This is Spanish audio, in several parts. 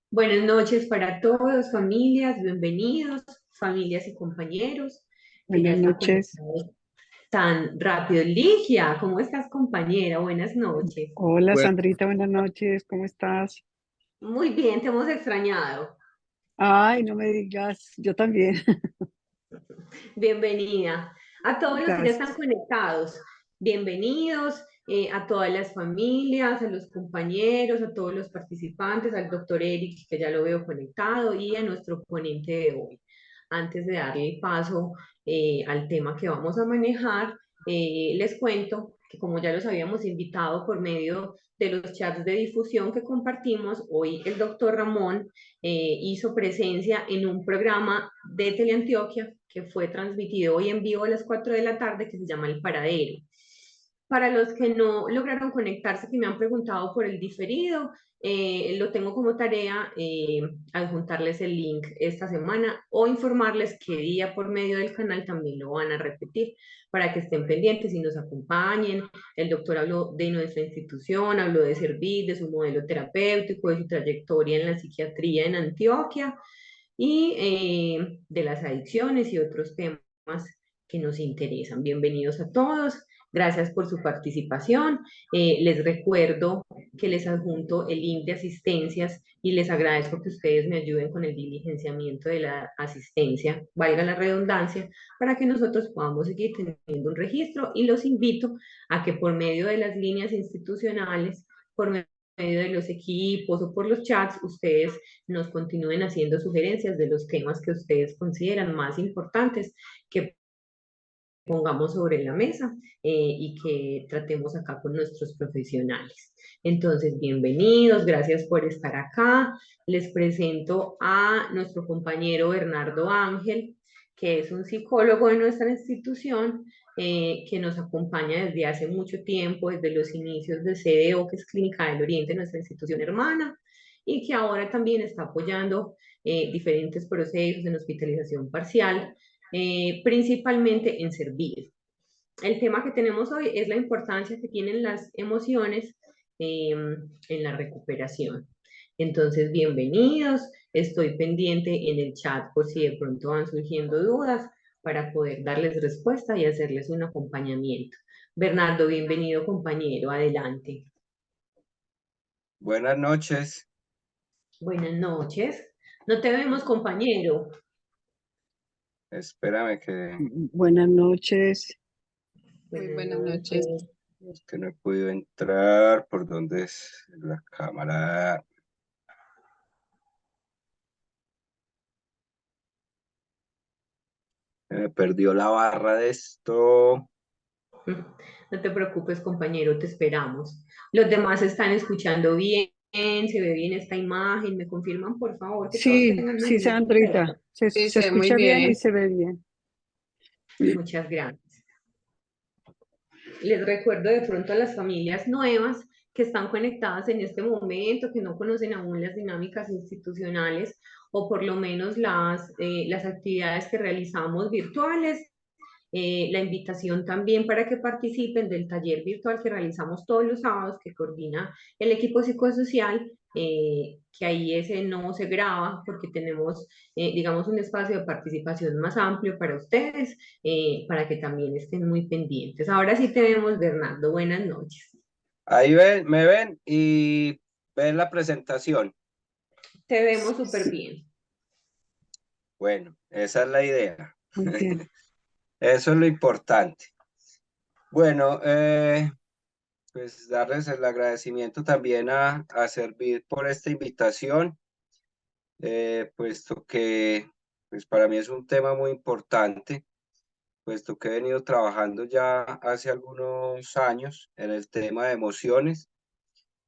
Buenas noches para todos, familias, bienvenidos, familias y compañeros que ya Buenas están noches. conectados tan rápido. Ligia, ¿cómo estás, compañera? Buenas noches. Hola Bueno, Sandrita, buenas noches. ¿Cómo estás? Muy bien, te hemos extrañado. Ay, no me digas, yo también. Bienvenida. A todos los que ya están Gracias. conectados, bienvenidos. A todas las familias, a los compañeros, a todos los participantes, al doctor Eric, que ya lo veo conectado, y a nuestro ponente de hoy. Antes de darle el paso al tema que vamos a manejar, les cuento que como ya los habíamos invitado por medio de los chats de difusión que compartimos, hoy el doctor Ramón hizo presencia en un programa de Teleantioquia que fue transmitido hoy en vivo a las 4 de la tarde que se llama El Paradero. Para los que no lograron conectarse, que me han preguntado por el diferido, lo tengo como tarea adjuntarles el link esta semana o informarles qué día por medio del canal también lo van a repetir para que estén pendientes y nos acompañen. El doctor habló de nuestra institución, habló de Servir, de su modelo terapéutico, de su trayectoria en la psiquiatría en Antioquia y de las adicciones y otros temas que nos interesan. Bienvenidos a todos. Gracias por su participación. Les recuerdo que les adjunto el link de asistencias y les agradezco que ustedes me ayuden con el diligenciamiento de la asistencia, valga la redundancia, para que nosotros podamos seguir teniendo un registro y los invito a que por medio de las líneas institucionales, por medio de los equipos o por los chats, ustedes nos continúen haciendo sugerencias de los temas que ustedes consideran más importantes que pongamos sobre la mesa y que tratemos acá con nuestros profesionales. Entonces, bienvenidos, gracias por estar acá. Les presento a nuestro compañero Bernardo Ángel, que es un psicólogo de nuestra institución, que nos acompaña desde hace mucho tiempo, desde los inicios de CDO, que es Clínica del Oriente, nuestra institución hermana, y que ahora también está apoyando diferentes procesos en hospitalización parcial principalmente en servir. El tema que tenemos hoy es la importancia que tienen las emociones en la recuperación. Entonces, bienvenidos. Estoy pendiente en el chat por si de pronto van surgiendo dudas para poder darles respuesta y hacerles un acompañamiento. Bernardo, bienvenido compañero. Adelante. buenas noches. Buenas noches. No te vemos compañero. Espérame que Buenas noches. Muy Buenas buenas noches. noches. es que no he podido entrar por donde es la cámara. Me perdió la barra de esto. No te preocupes, compañero, te esperamos. Los demás están escuchando bien, se ve bien esta imagen. ¿Me confirman, por favor, que todos Sí, tengan una sí, imagen Sandrita. correcta? Sí, Se se ve muy escucha bien y bien. se ve bien. Muchas gracias. Les recuerdo de pronto a las familias nuevas que están conectadas en este momento, que no conocen aún las dinámicas institucionales o por lo menos las actividades que realizamos virtuales. La invitación también para que participen del taller virtual que realizamos todos los sábados, que coordina el equipo psicosocial, que ahí ese no se graba porque tenemos, digamos, un espacio de participación más amplio para ustedes, para que también estén muy pendientes. Ahora sí te vemos, Bernardo. Buenas noches. Ahí ven, me ven y ven la presentación. Te vemos súper bien. Bueno, esa es la idea. Muy bien. Eso es lo importante. Bueno, pues darles el agradecimiento también a Servir por esta invitación, puesto que pues para mí es un tema muy importante, puesto que he venido trabajando ya hace algunos años en el tema de emociones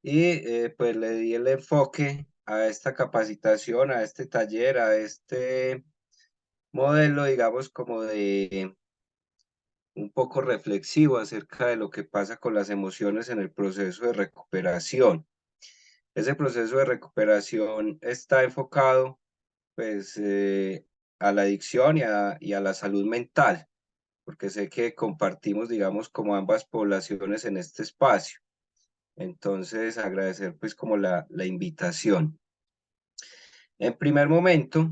y pues le di el enfoque a esta capacitación, a este taller, a este modelo, digamos, como de un poco reflexivo acerca de lo que pasa con las emociones en el proceso de recuperación. Ese proceso de recuperación está enfocado pues a la adicción y a la salud mental, porque sé que compartimos, digamos, como ambas poblaciones en este espacio. Entonces, agradecer pues como la invitación. En primer momento,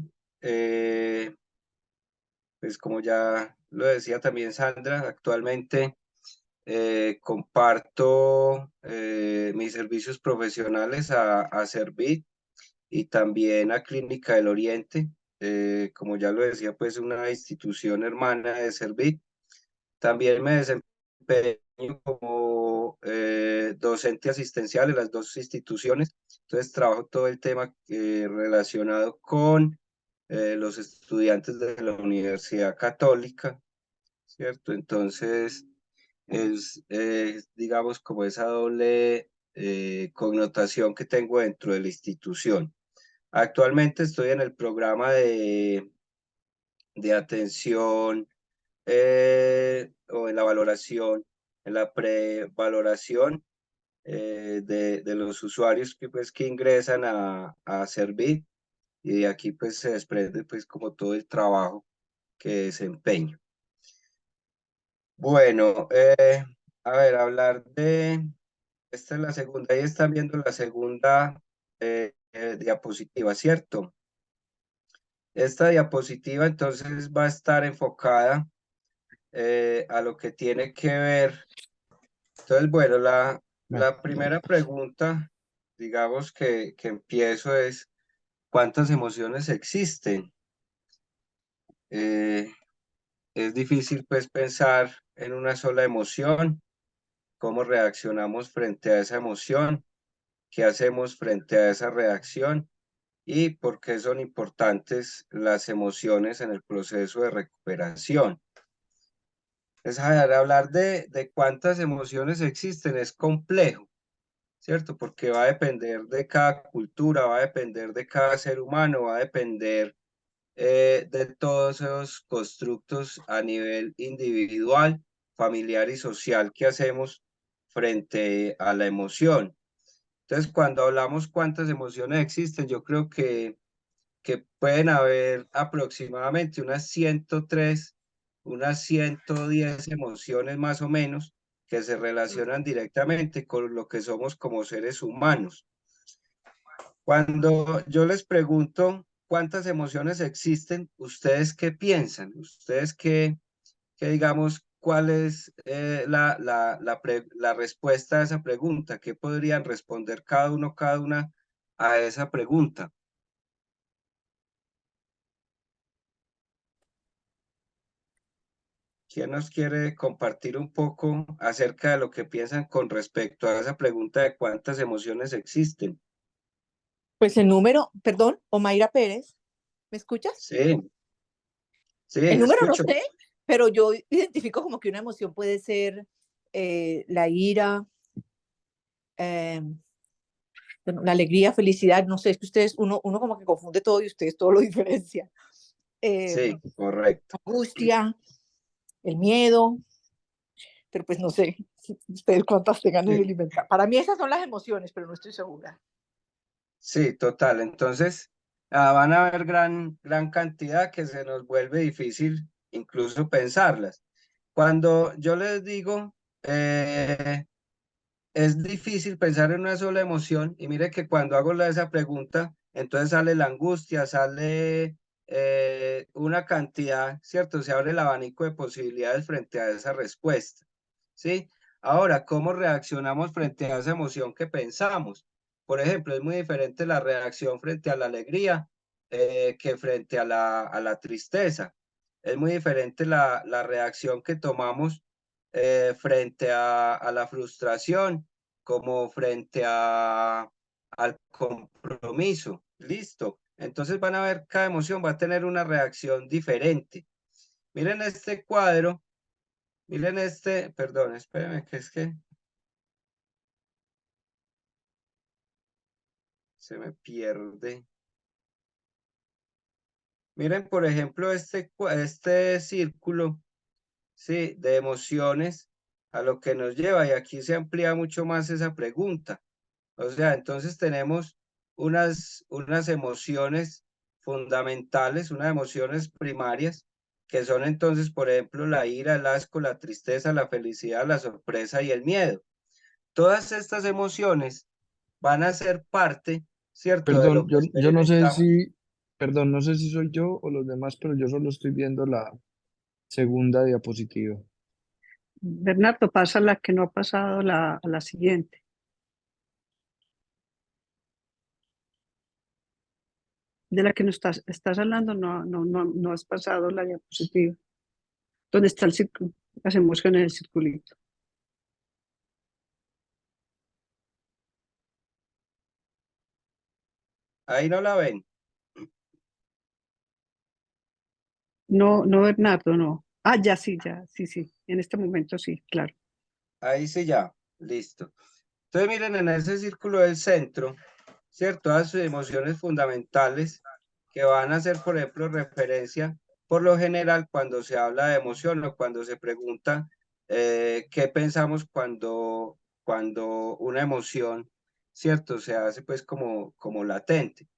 pues como ya lo decía también Sandra, actualmente comparto mis servicios profesionales a Servit y también a Clínica del Oriente, como ya lo decía, pues una institución hermana de Servit. También me desempeño como docente asistencial en las dos instituciones, entonces trabajo todo el tema relacionado con los estudiantes de la Universidad Católica, ¿cierto? Entonces es, digamos, como esa doble connotación que tengo dentro de la institución. Actualmente estoy en el programa de atención o en la valoración, en la prevaloración de los usuarios que, pues, que ingresan a Servit, y de aquí pues se desprende pues como todo el trabajo que desempeño. Bueno, a ver, hablar de, esta es la segunda, ahí están viendo la segunda diapositiva, ¿cierto? Esta diapositiva entonces va a estar enfocada a lo que tiene que ver. Entonces, bueno, la primera pregunta, digamos que empiezo es, ¿cuántas emociones existen? Eh, es difícil pues pensar en una sola emoción, cómo reaccionamos frente a esa emoción, qué hacemos frente a esa reacción y por qué son importantes las emociones en el proceso de recuperación. Es hablar de cuántas emociones existen, es complejo, ¿cierto? Porque va a depender de cada cultura, va a depender de cada ser humano, va a depender de todos esos constructos a nivel individual, familiar y social que hacemos frente a la emoción. Entonces, cuando hablamos cuántas emociones existen, yo creo que pueden haber aproximadamente unas 103, unas 110 emociones más o menos que se relacionan directamente con lo que somos como seres humanos. Cuando yo les pregunto cuántas emociones existen, ¿ustedes qué piensan? ¿Ustedes qué digamos, cuál es la respuesta a esa pregunta? ¿Qué podrían responder cada una a esa pregunta? ¿Quién nos quiere compartir un poco acerca de lo que piensan con respecto a esa pregunta de cuántas emociones existen? Pues el número, perdón, Omaira Pérez, ¿me escuchas? Sí, sí, El número no escucho. sé, pero yo identifico como que una emoción puede ser la ira, eh, bueno, la alegría, felicidad, no sé, es que ustedes, uno como que confunde todo y ustedes todo lo diferencia. Sí, correcto. Angustia, el miedo, pero pues no sé ustedes cuántas tengan en Sí, el inventario. Para mí esas son las emociones, pero no estoy segura. sí, total. Entonces, van a haber gran cantidad que se nos vuelve difícil incluso pensarlas. Cuando yo les digo, es difícil pensar en una sola emoción, y mire que cuando hago esa pregunta, entonces sale la angustia, sale una cantidad, ¿cierto? Se abre el abanico de posibilidades frente a esa respuesta, ¿sí? Ahora, ¿cómo reaccionamos frente a esa emoción que pensamos? Por ejemplo, es muy diferente la reacción frente a la alegría que frente a la tristeza. Es muy diferente la reacción que tomamos frente a la frustración como frente al compromiso. Listo. Entonces van a ver, cada emoción va a tener una reacción diferente. Miren este cuadro, miren este, perdón, espérenme que es que se me pierde. Miren, por ejemplo, este círculo, sí, de emociones a lo que nos lleva, y aquí se amplía mucho más esa pregunta. O sea, entonces tenemos unas emociones fundamentales, unas emociones primarias, que son entonces, por ejemplo, la ira, el asco, la tristeza, la felicidad, la sorpresa y el miedo. Todas estas emociones van a ser parte, ¿cierto?, de Perdón, lo que yo no sé experimentamos. Perdón, no sé si soy yo o los demás, pero yo solo estoy viendo la segunda diapositiva. Bernardo, pasa la que no ha pasado a la siguiente. De la que no estás hablando, no has pasado la diapositiva. ¿Dónde está el círculo? Las emociones del circulito. Ahí no la ven. No, no, Bernardo, no. Ah, ya sí, ya, sí. En este momento sí, claro. Ahí sí ya, listo. Entonces miren en ese círculo del centro, ¿cierto? Todas sus emociones fundamentales que van a hacer, por ejemplo, referencia, por lo general, cuando se habla de emoción o cuando se pregunta qué pensamos cuando una emoción, ¿cierto? Se hace pues como latente.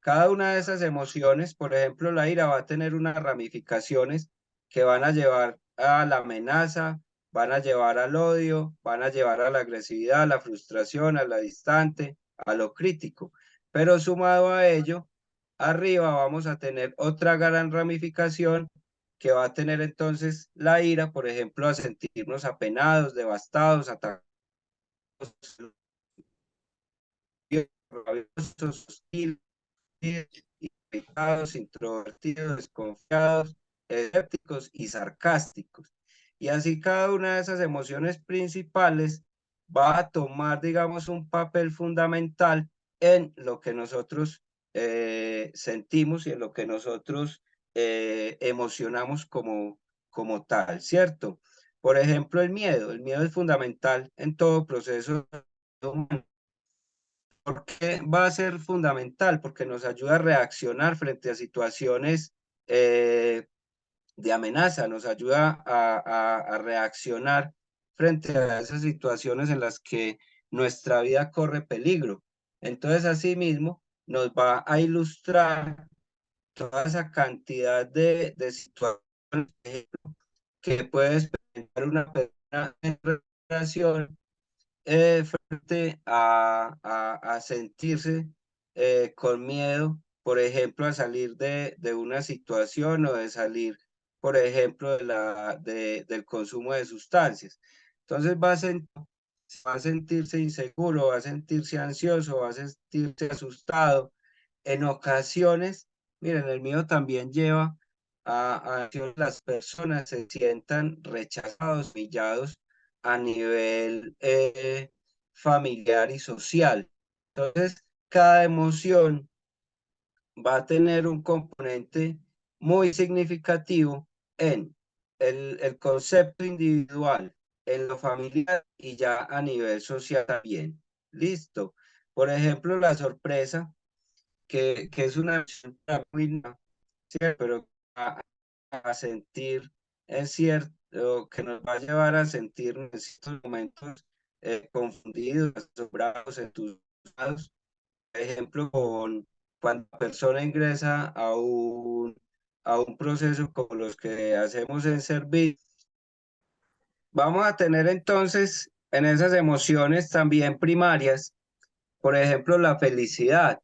Cada una de esas emociones, por ejemplo, la ira va a tener unas ramificaciones que van a llevar a la amenaza, van a llevar al odio, van a llevar a la agresividad, a la frustración, a la distante, a lo crítico. Pero sumado a ello, arriba vamos a tener otra gran ramificación que va a tener entonces la ira, por ejemplo, a sentirnos apenados, devastados, atacados, rabiosos, hostiles, irritados, introvertidos, desconfiados, escépticos y sarcásticos. Y así cada una de esas emociones principales va a tomar, digamos, un papel fundamental en lo que nosotros sentimos y en lo que nosotros emocionamos como tal, ¿cierto? Por ejemplo, el miedo es fundamental en todo proceso humano. ¿Por qué va a ser fundamental? Porque nos ayuda a reaccionar frente a situaciones de amenaza, nos ayuda a reaccionar frente a esas situaciones en las que nuestra vida corre peligro. Entonces, asimismo, nos va a ilustrar toda esa cantidad de situaciones que puede experimentar una persona en relación frente a sentirse con miedo, por ejemplo, a salir de una situación o de salir, por ejemplo, del consumo de sustancias. Entonces va a sentirse inseguro, va a sentirse ansioso, va a sentirse asustado. En ocasiones, miren, el mío también lleva a que las personas se sientan rechazados, humillados a nivel familiar y social. Entonces, cada emoción va a tener un componente muy significativo en el concepto individual, en lo familiar y ya a nivel social también. Listo. Por ejemplo, la sorpresa, que es una emoción muy ¿cierto? Pero a sentir es cierto que nos va a llevar a sentir en ciertos momentos confundidos, asombrados, entusiasmados. Por ejemplo, cuando la persona ingresa a un proceso como los que hacemos en Servir, vamos a tener entonces en esas emociones también primarias, por ejemplo, la felicidad.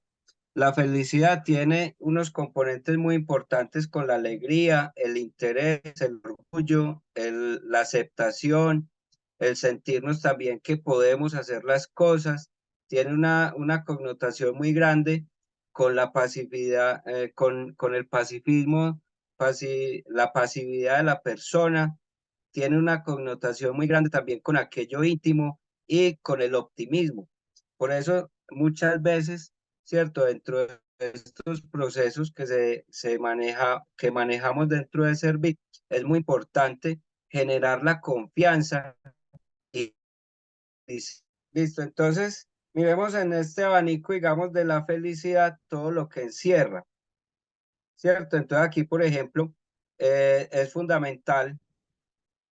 La felicidad tiene unos componentes muy importantes con la alegría, el interés, el orgullo, la aceptación, el sentirnos también que podemos hacer las cosas. Tiene una connotación muy grande con la pasividad, con el pacifismo, la pasividad de la persona. Tiene una connotación muy grande también con aquello íntimo y con el optimismo. Por eso muchas veces, ¿cierto? Dentro de estos procesos que manejamos dentro de Servir, es muy importante generar la confianza y listo. Entonces, miremos en este abanico, digamos, de la felicidad, todo lo que encierra, ¿cierto? Entonces aquí, por ejemplo, es fundamental,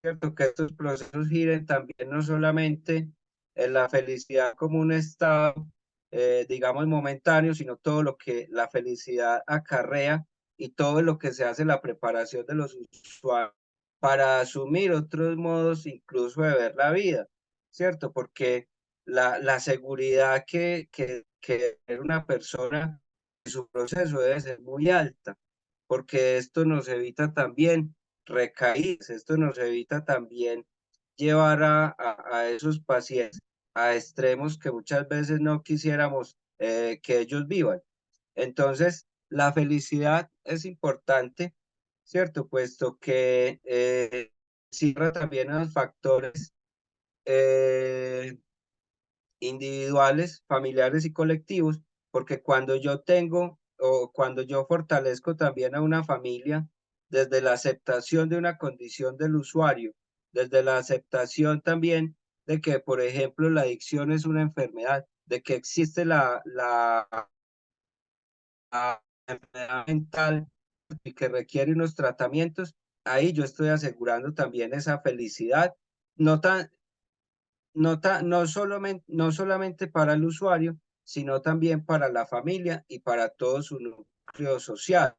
¿cierto? Que estos procesos giren también no solamente en la felicidad como un estado, digamos, momentáneo, sino todo lo que la felicidad acarrea y todo lo que se hace en la preparación de los usuarios para asumir otros modos incluso de ver la vida, ¿cierto? Porque la seguridad que una persona su proceso debe ser muy alta, porque esto nos evita también recaídas, esto nos evita también llevar a esos pacientes a extremos que muchas veces no quisiéramos que ellos vivan. Entonces, la felicidad es importante, ¿cierto? Puesto que cierra también a los factores eh, individuales, familiares y colectivos, porque cuando yo tengo o cuando yo fortalezco también a una familia, desde la aceptación de una condición del usuario, desde la aceptación también de que, por ejemplo, la adicción es una enfermedad, de que existe la enfermedad mental y que requiere unos tratamientos, ahí yo estoy asegurando también esa felicidad, no tan, no solamente para el usuario, sino también para la familia y para todo su núcleo social.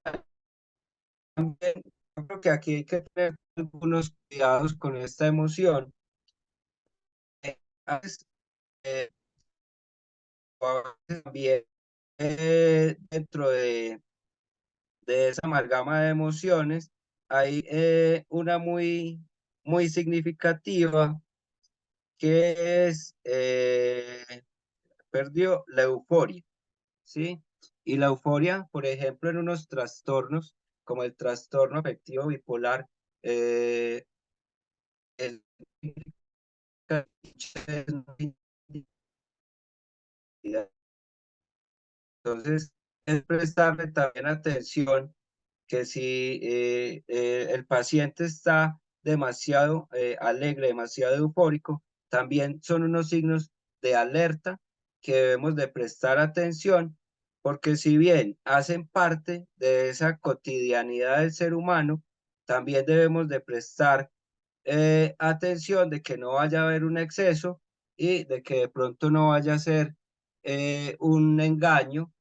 También yo creo que aquí hay que tener algunos cuidados con esta emoción. A veces, eh, a veces también dentro de esa amalgama de emociones hay una muy significativa que es, perdió la euforia. ¿Sí? Y la euforia, por ejemplo, en unos trastornos como el trastorno afectivo bipolar, eh, el- entonces es prestarle también atención que si el paciente está demasiado alegre, demasiado eufórico, también son unos signos de alerta que debemos de prestar atención, porque si bien hacen parte de esa cotidianidad del ser humano, también debemos de prestar atención de que no vaya a haber un exceso y de que de pronto no vaya a ser un engaño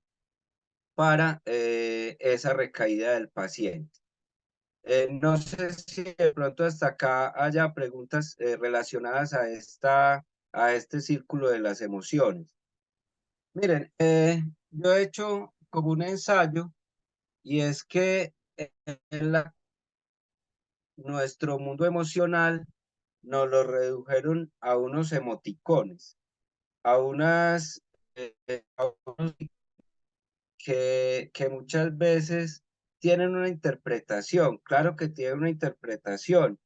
para esa recaída del paciente. No sé si de pronto hasta acá haya preguntas relacionadas a este círculo de las emociones. Miren, yo he hecho como un ensayo y es que en nuestro mundo emocional nos lo redujeron a unos emoticones, a a unos que muchas veces tienen una interpretación, claro que tienen una interpretación,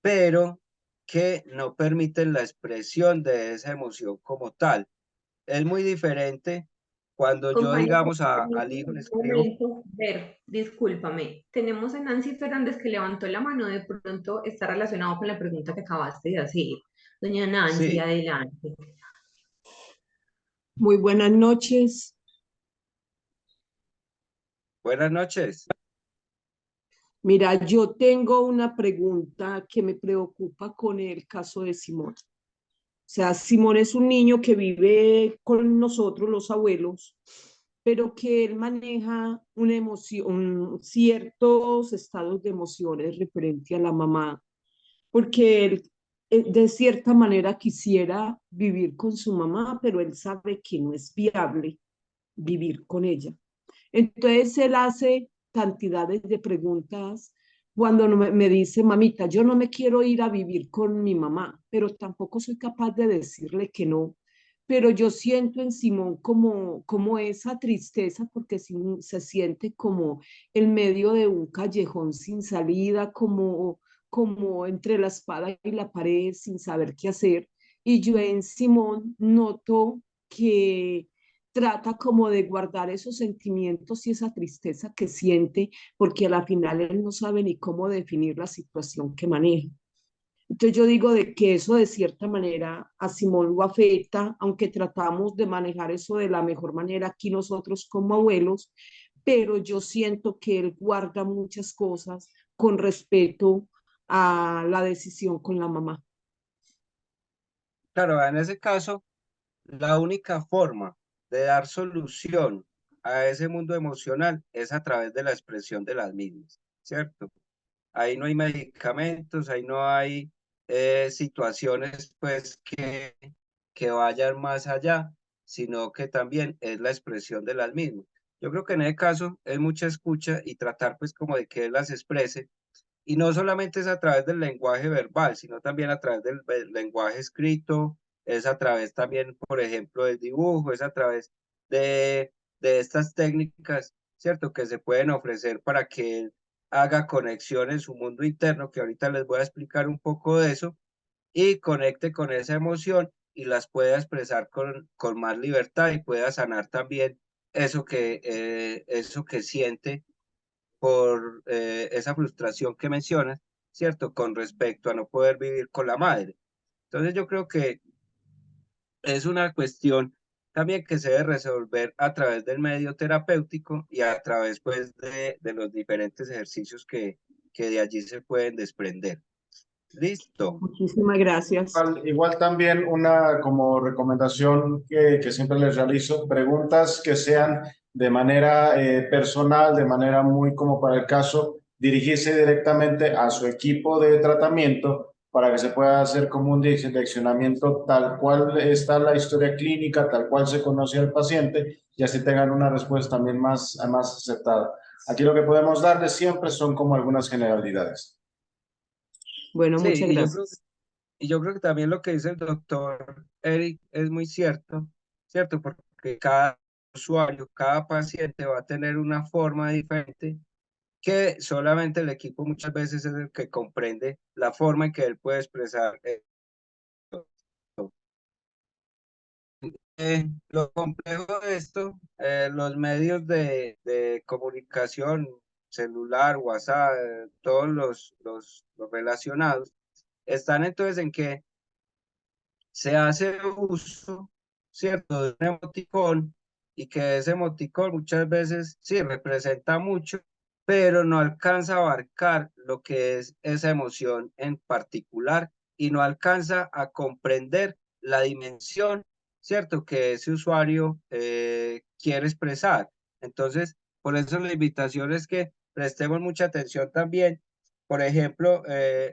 pero que no permiten la expresión de esa emoción como tal. Es muy diferente cuando yo, Compañero, digamos, al hijo le un escribo, momento, discúlpame. Tenemos a Nancy Fernández que levantó la mano, de pronto está relacionado con la pregunta que acabaste de hacer. Doña Nancy, sí, adelante. Muy buenas noches. buenas noches. Mira, yo tengo una pregunta que me preocupa con el caso de Simón. O sea, Simón es un niño que vive con nosotros, los abuelos, pero que él maneja una emoción, ciertos estados de emociones referente a la mamá, porque él de cierta manera quisiera vivir con su mamá, pero él sabe que no es viable vivir con ella. Entonces él hace cantidades de preguntas cuando me dice, mamita, yo no me quiero ir a vivir con mi mamá, pero tampoco soy capaz de decirle que no. Pero yo siento en Simón como esa tristeza porque se siente como en medio de un callejón sin salida, como entre la espada y la pared sin saber qué hacer. Y yo en Simón noto que trata como de guardar esos sentimientos y esa tristeza que siente, porque a la final él no sabe ni cómo definir la situación que maneja. Entonces yo digo de que eso de cierta manera a Simón lo afecta, aunque tratamos de manejar eso de la mejor manera aquí nosotros como abuelos, pero yo siento que él guarda muchas cosas con respecto a la decisión con la mamá. Claro, en ese caso, la única forma de dar solución a ese mundo emocional es a través de la expresión de las mismas, ¿cierto? Ahí no hay medicamentos, ahí no hay situaciones pues que vayan más allá, sino que también es la expresión de las mismas. Yo creo que en ese caso es mucha escucha y tratar pues como de que él las exprese. Y no solamente es a través del lenguaje verbal, sino también a través del lenguaje escrito, es a través también, por ejemplo, del dibujo, es a través de estas técnicas, ¿cierto? Que se pueden ofrecer para que él haga conexión en su mundo interno, que ahorita les voy a explicar un poco de eso, y conecte con esa emoción y las pueda expresar con más libertad y pueda sanar también eso que siente por esa frustración que mencionas, ¿cierto? Con respecto a no poder vivir con la madre. Entonces yo creo que es una cuestión también que se debe resolver a través del medio terapéutico y a través pues de los diferentes ejercicios que de allí se pueden desprender. Listo. Muchísimas gracias. Igual también una como recomendación que siempre les realizo, preguntas que sean de manera personal, de manera muy como para el caso, dirigirse directamente a su equipo de tratamiento para que se pueda hacer como un direccionamiento tal cual está la historia clínica, tal cual se conoce al paciente y así tengan una respuesta también más aceptada. Aquí lo que podemos darles siempre son como algunas generalidades. Bueno, Sí, muchas y gracias. yo creo que también lo que dice el doctor Eric es muy cierto, ¿cierto? Porque cada usuario, cada paciente va a tener una forma diferente que solamente el equipo muchas veces es el que comprende la forma en que él puede expresar. Lo complejo de esto, los medios de comunicación, celular, WhatsApp, todos los relacionados, están entonces en que se hace uso, ¿cierto?, de un emoticón y que ese emoticón muchas veces sí representa mucho, pero no alcanza a abarcar lo que es esa emoción en particular y no alcanza a comprender la dimensión, ¿cierto?, que ese usuario quiere expresar. Entonces, por eso la invitación es que prestemos mucha atención también, por ejemplo,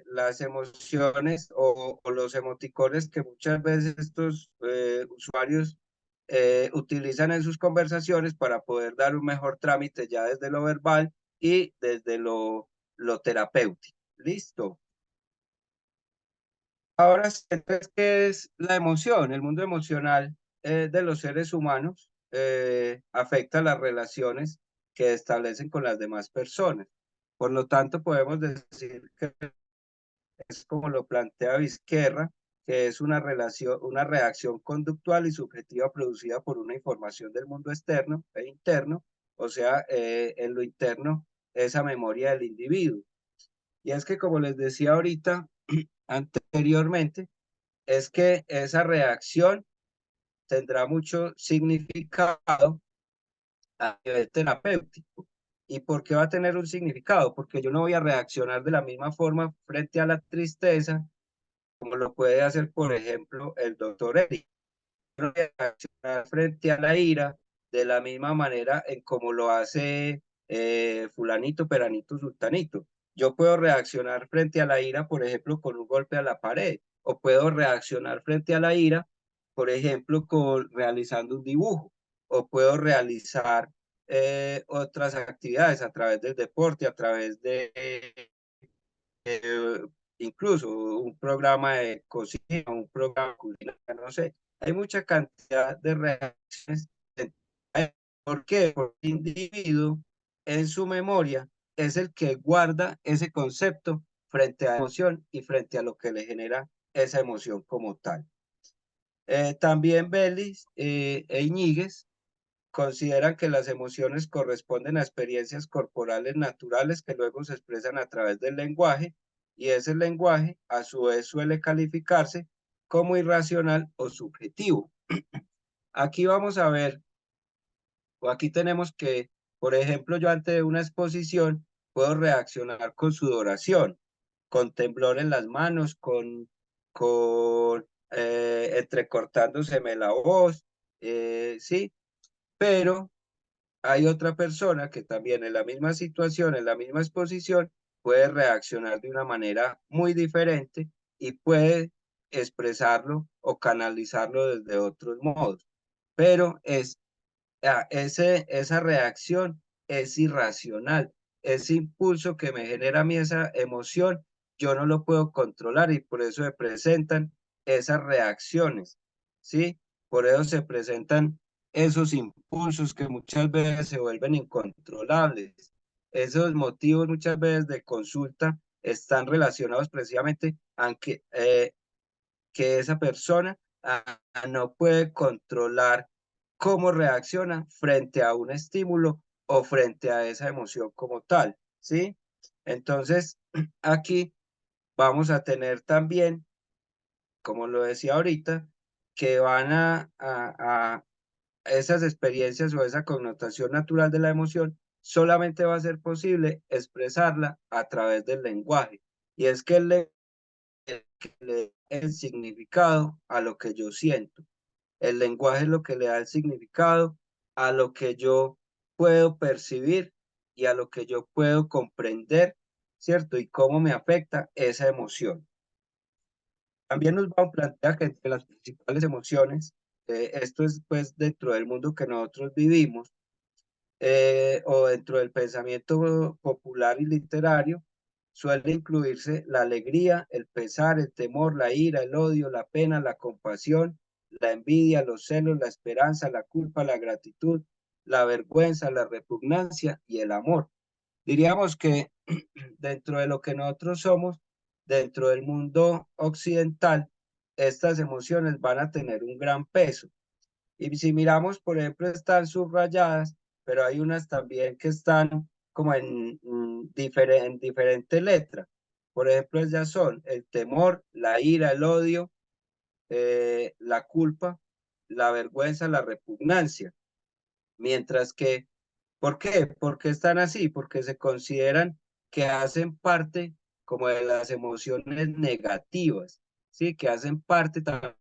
las emociones o los emoticones que muchas veces estos usuarios utilizan en sus conversaciones para poder dar un mejor trámite ya desde lo verbal y desde lo terapéutico. Listo. Ahora, entonces, ¿qué es la emoción? El mundo emocional de los seres humanos afecta las relaciones que establecen con las demás personas. Por lo tanto, podemos decir que es como lo plantea Vizquerra, que es una reacción conductual y subjetiva producida por una información del mundo externo e interno, o sea, en lo interno, esa memoria del individuo. Y es que, como les decía ahorita, anteriormente, es que esa reacción tendrá mucho significado a nivel terapéutico. ¿Y por qué va a tener un significado? Porque yo no voy a reaccionar de la misma forma frente a la tristeza como lo puede hacer, por ejemplo, el doctor Eric. No puede reaccionar frente a la ira de la misma manera en como lo hace fulanito, peranito, sultanito. Yo puedo reaccionar frente a la ira, por ejemplo, con un golpe a la pared, o puedo reaccionar frente a la ira, por ejemplo, realizando un dibujo, o puedo realizar otras actividades a través del deporte, a través de eh, incluso un programa de cocina, un programa culinario, no sé. Hay mucha cantidad de reacciones. ¿Por qué? Porque el individuo en su memoria es el que guarda ese concepto frente a la emoción y frente a lo que le genera esa emoción como tal. También Bellis e Iñiguez consideran que las emociones corresponden a experiencias corporales naturales que luego se expresan a través del lenguaje y ese lenguaje a su vez suele calificarse como irracional o subjetivo. Aquí vamos a ver, o aquí tenemos que, por ejemplo, yo ante una exposición puedo reaccionar con sudoración, con temblor en las manos, con entrecortándoseme la voz, sí, pero hay otra persona que también en la misma situación, en la misma exposición, puede reaccionar de una manera muy diferente y puede expresarlo o canalizarlo desde otros modos. Pero es esa reacción es irracional. Ese impulso que me genera a mí esa emoción, yo no lo puedo controlar y por eso se presentan esas reacciones, ¿sí? Por eso se presentan esos impulsos que muchas veces se vuelven incontrolables. Esos motivos muchas veces de consulta están relacionados precisamente a que esa persona no puede controlar cómo reacciona frente a un estímulo o frente a esa emoción como tal, ¿sí? Entonces, aquí vamos a tener también, como lo decía ahorita, que van a esas experiencias o esa connotación natural de la emoción, solamente va a ser posible expresarla a través del lenguaje. Y es que que le dé el significado a lo que yo siento. El lenguaje es lo que le da el significado a lo que yo puedo percibir y a lo que yo puedo comprender, ¿cierto? Y cómo me afecta esa emoción. También nos va a plantear que entre las principales emociones, esto es pues dentro del mundo que nosotros vivimos, o dentro del pensamiento popular y literario, suele incluirse la alegría, el pesar, el temor, la ira, el odio, la pena, la compasión, la envidia, los celos, la esperanza, la culpa, la gratitud, la vergüenza, la repugnancia y el amor. Diríamos que dentro de lo que nosotros somos, dentro del mundo occidental, estas emociones van a tener un gran peso. Y si miramos, por ejemplo, están subrayadas, pero hay unas también que están como en diferente letra. Por ejemplo, ya son el temor, la ira, el odio, la culpa, la vergüenza, la repugnancia. Mientras que, ¿por qué? Porque están así, porque se consideran que hacen parte como de las emociones negativas, ¿sí? Que hacen parte también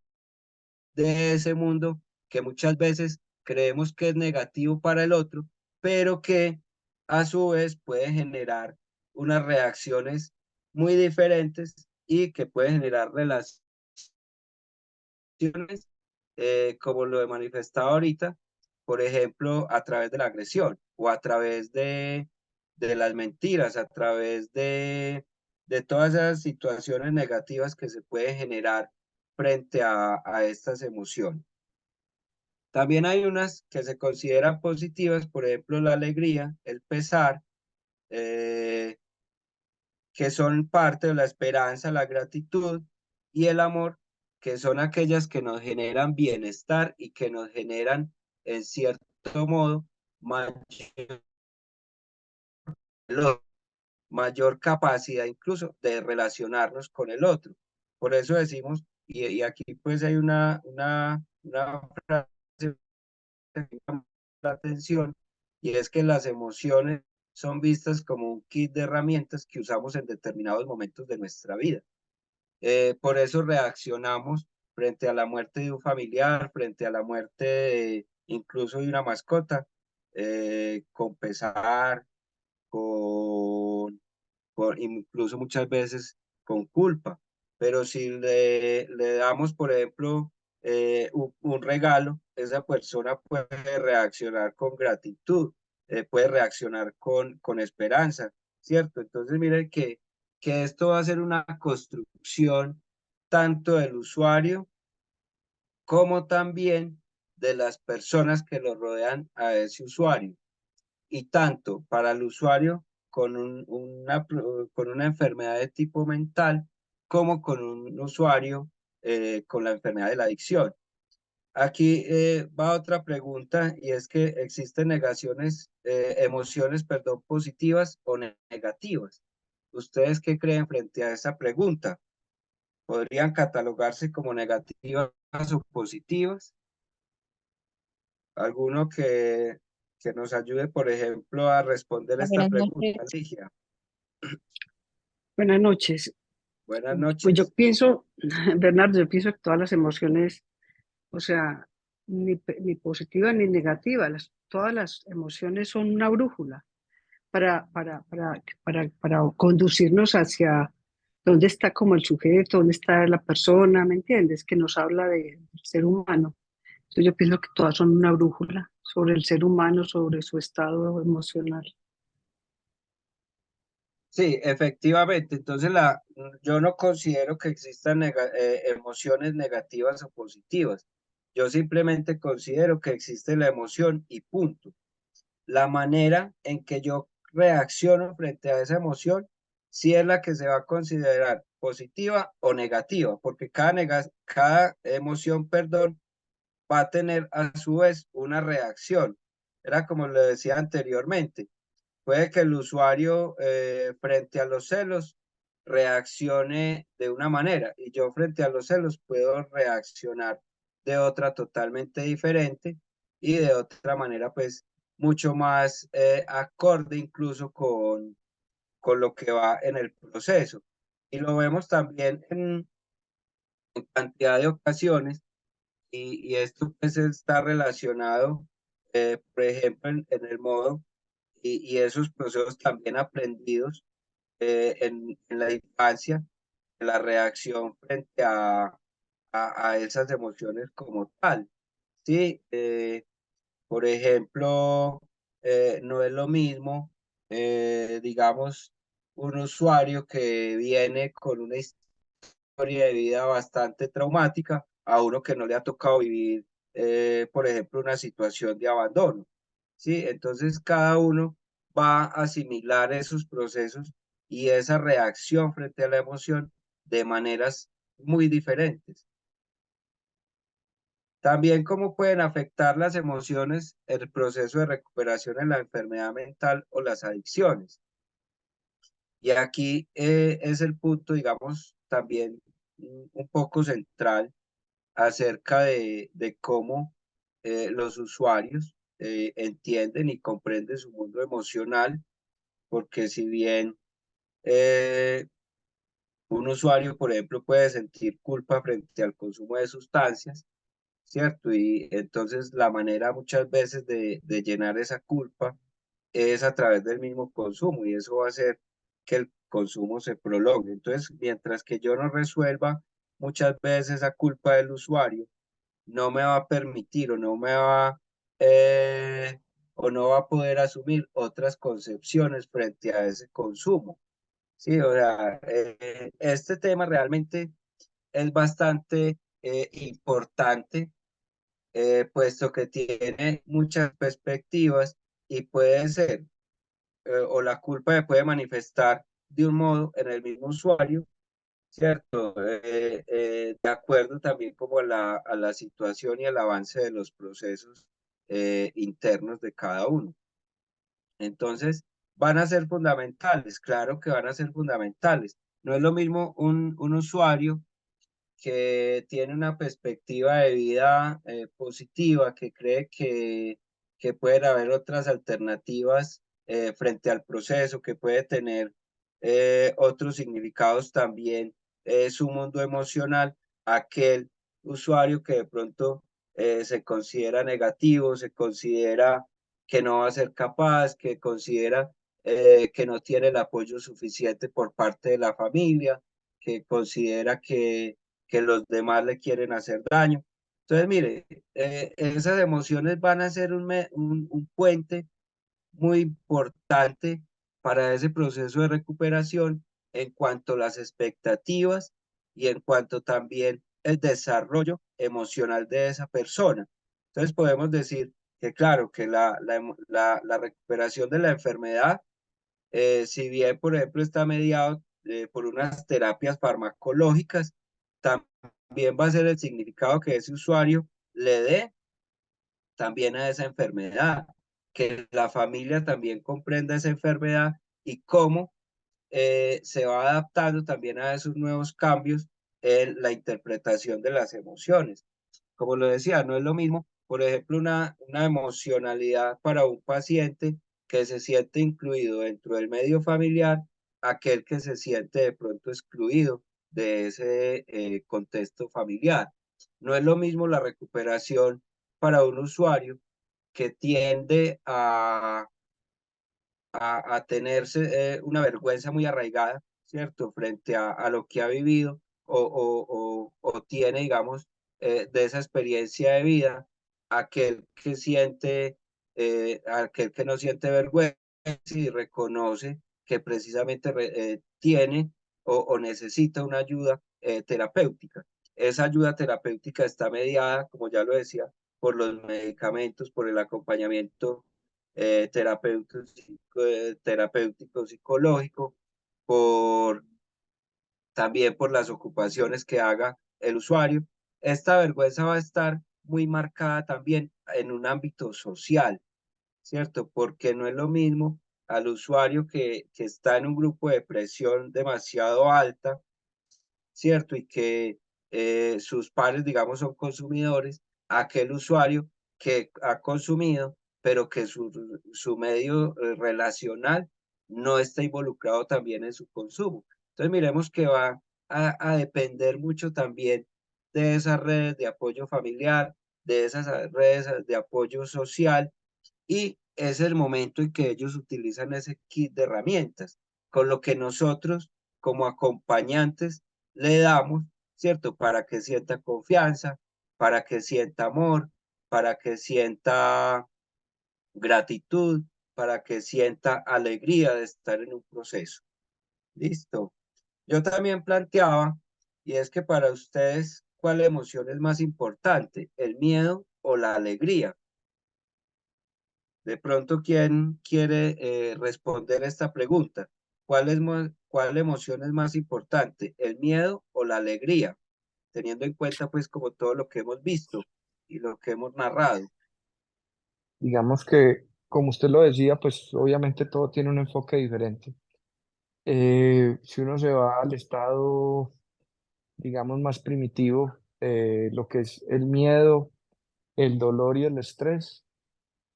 de ese mundo que muchas veces creemos que es negativo para el otro, pero que a su vez puede generar unas reacciones muy diferentes y que puede generar relaciones, como lo he manifestado ahorita, por ejemplo, a través de la agresión o a través de las mentiras, a través de todas esas situaciones negativas que se pueden generar frente a estas emociones. También hay unas que se consideran positivas, por ejemplo, la alegría, el pesar, eh, que son parte de la esperanza, la gratitud y el amor, que son aquellas que nos generan bienestar y que nos generan, en cierto modo, mayor capacidad incluso de relacionarnos con el otro. Por eso decimos, y aquí pues hay una frase que me llama la atención, y es que las emociones son vistas como un kit de herramientas que usamos en determinados momentos de nuestra vida. Por eso reaccionamos frente a la muerte de un familiar, frente a la muerte incluso de una mascota, con pesar, incluso muchas veces con culpa. Pero si le damos, por ejemplo, un regalo, esa persona puede reaccionar con gratitud, puede reaccionar con esperanza, ¿cierto? Entonces, miren que esto va a ser una construcción tanto del usuario como también de las personas que lo rodean a ese usuario. Y tanto para el usuario con una enfermedad de tipo mental como con un usuario con la enfermedad de la adicción. Aquí va otra pregunta y es que existen emociones, perdón, positivas o negativas. ¿Ustedes qué creen frente a esa pregunta? ¿Podrían catalogarse como negativas o positivas? ¿Alguno que nos ayude, por ejemplo, a responder esta Buenas pregunta, noches. Ligia? Buenas noches. Buenas Pues yo noches. pienso, Bernardo, yo pienso que todas las emociones, o sea, ni positiva ni negativa, todas las emociones son una brújula para conducirnos hacia dónde está como el sujeto, dónde está la persona, ¿me entiendes? Que nos habla del ser humano. Entonces yo pienso que todas son una brújula, sobre el ser humano, sobre su estado emocional. Sí, efectivamente. Entonces, yo no considero que existan emociones negativas o positivas. Yo simplemente considero que existe la emoción y punto. La manera en que yo reacciono frente a esa emoción, sí es la que se va a considerar positiva o negativa, porque cada emoción, perdón, va a tener a su vez una reacción. Era como le decía anteriormente. Puede que el usuario frente a los celos reaccione de una manera y yo frente a los celos puedo reaccionar de otra totalmente diferente y de otra manera pues mucho más acorde incluso con lo que va en el proceso. Y lo vemos también en cantidad de ocasiones y esto pues está relacionado, por ejemplo, en el modo y esos procesos también aprendidos en la infancia, la reacción frente a esas emociones como tal. Sí, por ejemplo, no es lo mismo, digamos, un usuario que viene con una historia de vida bastante traumática a uno que no le ha tocado vivir, por ejemplo, una situación de abandono. ¿Sí? Entonces cada uno va a asimilar esos procesos y esa reacción frente a la emoción de maneras muy diferentes. También cómo pueden afectar las emociones el proceso de recuperación en la enfermedad mental o las adicciones. Y aquí es el punto, digamos, también un poco central acerca de cómo los usuarios entienden y comprenden su mundo emocional, porque si bien un usuario, por ejemplo, puede sentir culpa frente al consumo de sustancias, ¿cierto? Y entonces la manera muchas veces de llenar esa culpa es a través del mismo consumo y eso va a hacer que el consumo se prolongue. Entonces, mientras que yo no resuelva muchas veces esa culpa del usuario, no me va a permitir eh, o no va a poder asumir otras concepciones frente a ese consumo. Sí, o sea, este tema realmente es bastante importante, puesto que tiene muchas perspectivas y puede ser, o la culpa se puede manifestar de un modo en el mismo usuario, ¿cierto? De acuerdo también como a la situación y el avance de los procesos internos de cada uno. Entonces, van a ser fundamentales, claro que van a ser fundamentales. No es lo mismo un usuario que tiene una perspectiva de vida positiva, que cree que pueden haber otras alternativas frente al proceso, que puede tener otros significados también su mundo emocional, aquel usuario que de pronto se considera negativo, se considera que no va a ser capaz, que considera que no tiene el apoyo suficiente por parte de la familia, que considera que los demás le quieren hacer daño. Entonces, mire, esas emociones van a ser un puente muy importante para ese proceso de recuperación en cuanto a las expectativas y en cuanto también el desarrollo emocional de esa persona. Entonces podemos decir que claro, que la recuperación de la enfermedad, si bien por ejemplo está mediado por unas terapias farmacológicas, también va a ser el significado que ese usuario le dé también a esa enfermedad, que la familia también comprenda esa enfermedad y cómo se va adaptando también a esos nuevos cambios en la interpretación de las emociones. Como lo decía, no es lo mismo, por ejemplo, una emocionalidad para un paciente que se siente incluido dentro del medio familiar, aquel que se siente de pronto excluido de ese contexto familiar. No es lo mismo la recuperación para un usuario que tiende a tenerse una vergüenza muy arraigada, ¿cierto? Frente a lo que ha vivido o tiene, digamos, de esa experiencia de vida, aquel que siente aquel que no siente vergüenza y reconoce que precisamente tiene o necesita una ayuda terapéutica. Esa ayuda terapéutica está mediada, como ya lo decía, por los medicamentos, por el acompañamiento terapéutico psicológico, también por las ocupaciones que haga el usuario. Esta vergüenza va a estar muy marcada también en un ámbito social, ¿cierto? Porque no es lo mismo al usuario que está en un grupo de presión demasiado alta, ¿cierto? Y que sus pares, digamos, son consumidores, aquel usuario que ha consumido, pero que su medio relacional no está involucrado también en su consumo. Entonces miremos que va a depender mucho también de esas redes de apoyo familiar, de esas redes de apoyo social, y es el momento en que ellos utilizan ese kit de herramientas, con lo que nosotros como acompañantes le damos, ¿cierto? Para que sienta confianza, para que sienta amor, para que sienta gratitud, para que sienta alegría de estar en un proceso. Listo. Yo también planteaba, y es que para ustedes, ¿cuál emoción es más importante? ¿El miedo o la alegría? De pronto, ¿quién quiere responder esta pregunta? ¿Cuál emoción es más importante, el miedo o la alegría? Teniendo en cuenta, pues, como todo lo que hemos visto y lo que hemos narrado. Digamos que, como usted lo decía, pues obviamente todo tiene un enfoque diferente. Si uno se va al estado, digamos, más primitivo, lo que es el miedo, el dolor y el estrés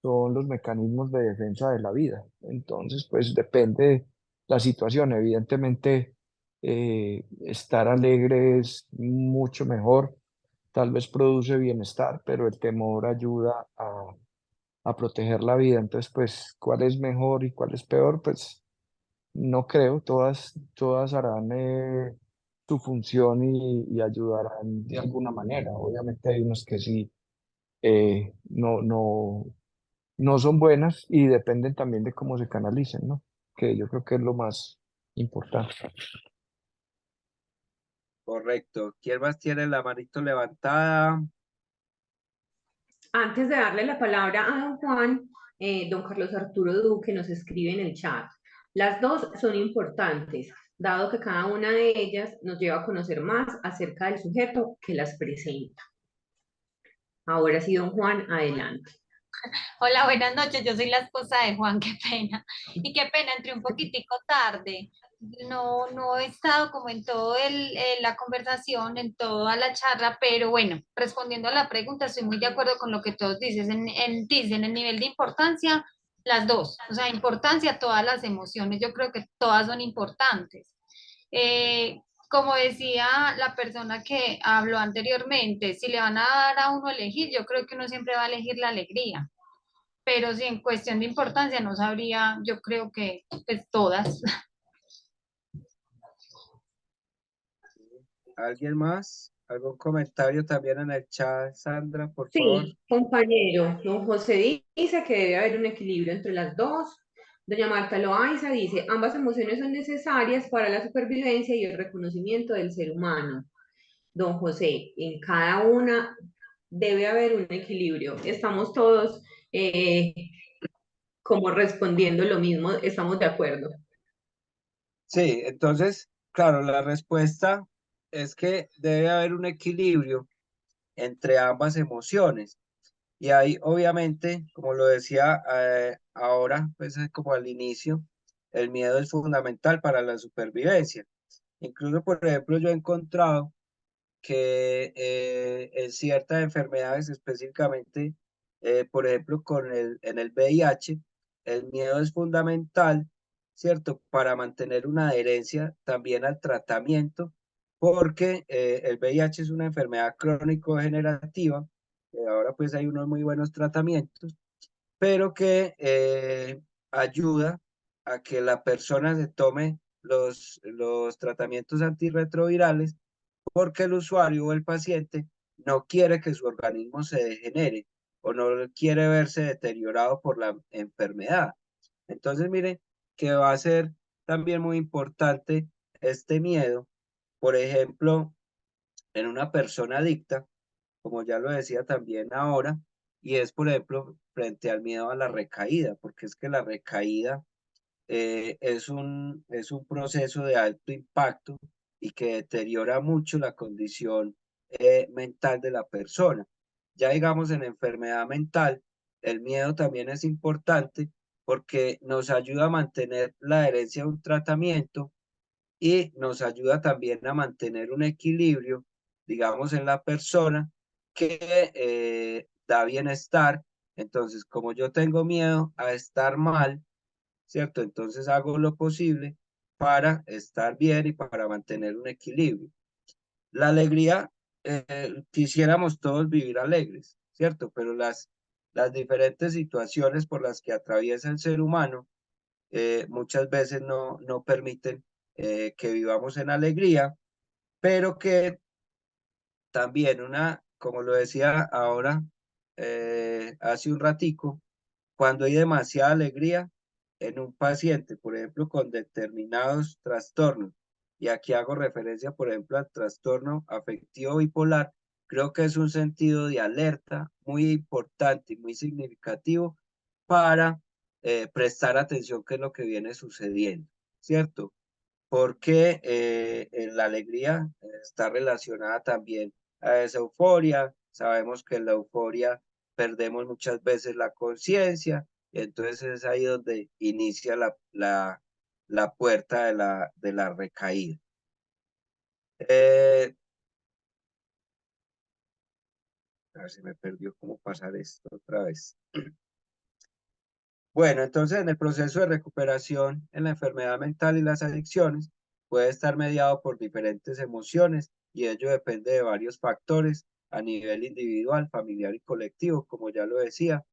son los mecanismos de defensa de la vida. Entonces, pues depende la situación. Evidentemente, estar alegre es mucho mejor, tal vez produce bienestar, pero el temor ayuda a proteger la vida. Entonces, pues, ¿cuál es mejor y cuál es peor? Pues no creo, todas harán su función y ayudarán de alguna manera. Obviamente hay unos que sí no son buenas y dependen también de cómo se canalicen, ¿no? Que yo creo que es lo más importante. Correcto. ¿Quién más tiene la manito levantada? Antes de darle la palabra a don Juan, don Carlos Arturo Duque nos escribe en el chat. Las dos son importantes, dado que cada una de ellas nos lleva a conocer más acerca del sujeto que las presenta. Ahora sí, don Juan, adelante. Hola, buenas noches. Yo soy la esposa de Juan, qué pena. Y qué pena, entré un poquitico tarde. No he estado como en todo la conversación, en toda la charla, pero bueno, respondiendo a la pregunta, estoy muy de acuerdo con lo que todos dicen el nivel de importancia, las dos. O sea, importancia, todas las emociones, yo creo que todas son importantes. Eh, Como decía la persona que habló anteriormente, si le van a dar a uno a elegir, yo creo que uno siempre va a elegir la alegría, pero si en cuestión de importancia no sabría, yo creo que pues todas. ¿Alguien más? ¿Algún comentario también en el chat, Sandra, por favor? Sí, compañero, don José dice que debe haber un equilibrio entre las dos. Doña Marta Loaiza dice, ambas emociones son necesarias para la supervivencia y el reconocimiento del ser humano. Don José, en cada una debe haber un equilibrio. Estamos todos como respondiendo lo mismo, estamos de acuerdo. Sí, entonces, claro, la respuesta es que debe haber un equilibrio entre ambas emociones. Y ahí, obviamente, como lo decía ahora, pues como al inicio, el miedo es fundamental para la supervivencia. Incluso, por ejemplo, yo he encontrado que en ciertas enfermedades, específicamente, por ejemplo, en el VIH, el miedo es fundamental, ¿cierto? Para mantener una adherencia también al tratamiento, porque el VIH es una enfermedad crónico-degenerativa, ahora pues hay unos muy buenos tratamientos, pero que ayuda a que la persona se tome los tratamientos antirretrovirales porque el usuario o el paciente no quiere que su organismo se degenere, o no quiere verse deteriorado por la enfermedad. Entonces, miren que va a ser también muy importante este miedo, por ejemplo, en una persona adicta, como ya lo decía también ahora, y es, por ejemplo, frente al miedo a la recaída, porque es que la recaída es un proceso de alto impacto y que deteriora mucho la condición mental de la persona. Ya digamos en enfermedad mental, el miedo también es importante porque nos ayuda a mantener la adherencia a un tratamiento y nos ayuda también a mantener un equilibrio, digamos, en la persona que da bienestar. Entonces, como yo tengo miedo a estar mal, ¿cierto? Entonces hago lo posible para estar bien y para mantener un equilibrio. La alegría, quisiéramos todos vivir alegres, ¿cierto? Pero las diferentes situaciones por las que atraviesa el ser humano muchas veces no permiten que vivamos en alegría, pero que también como lo decía ahora, hace un ratico, cuando hay demasiada alegría en un paciente, por ejemplo, con determinados trastornos, y aquí hago referencia, por ejemplo, al trastorno afectivo bipolar, creo que es un sentido de alerta muy importante y muy significativo para prestar atención qué es lo que viene sucediendo, ¿cierto? Porque la alegría está relacionada también a esa euforia. Sabemos que en la euforia perdemos muchas veces la conciencia, y entonces es ahí donde inicia la puerta de la recaída. A ver si me perdió cómo pasar esto otra vez. Bueno, entonces en el proceso de recuperación en la enfermedad mental y las adicciones puede estar mediado por diferentes emociones y ello depende de varios factores a nivel individual, familiar y colectivo, como ya lo decía.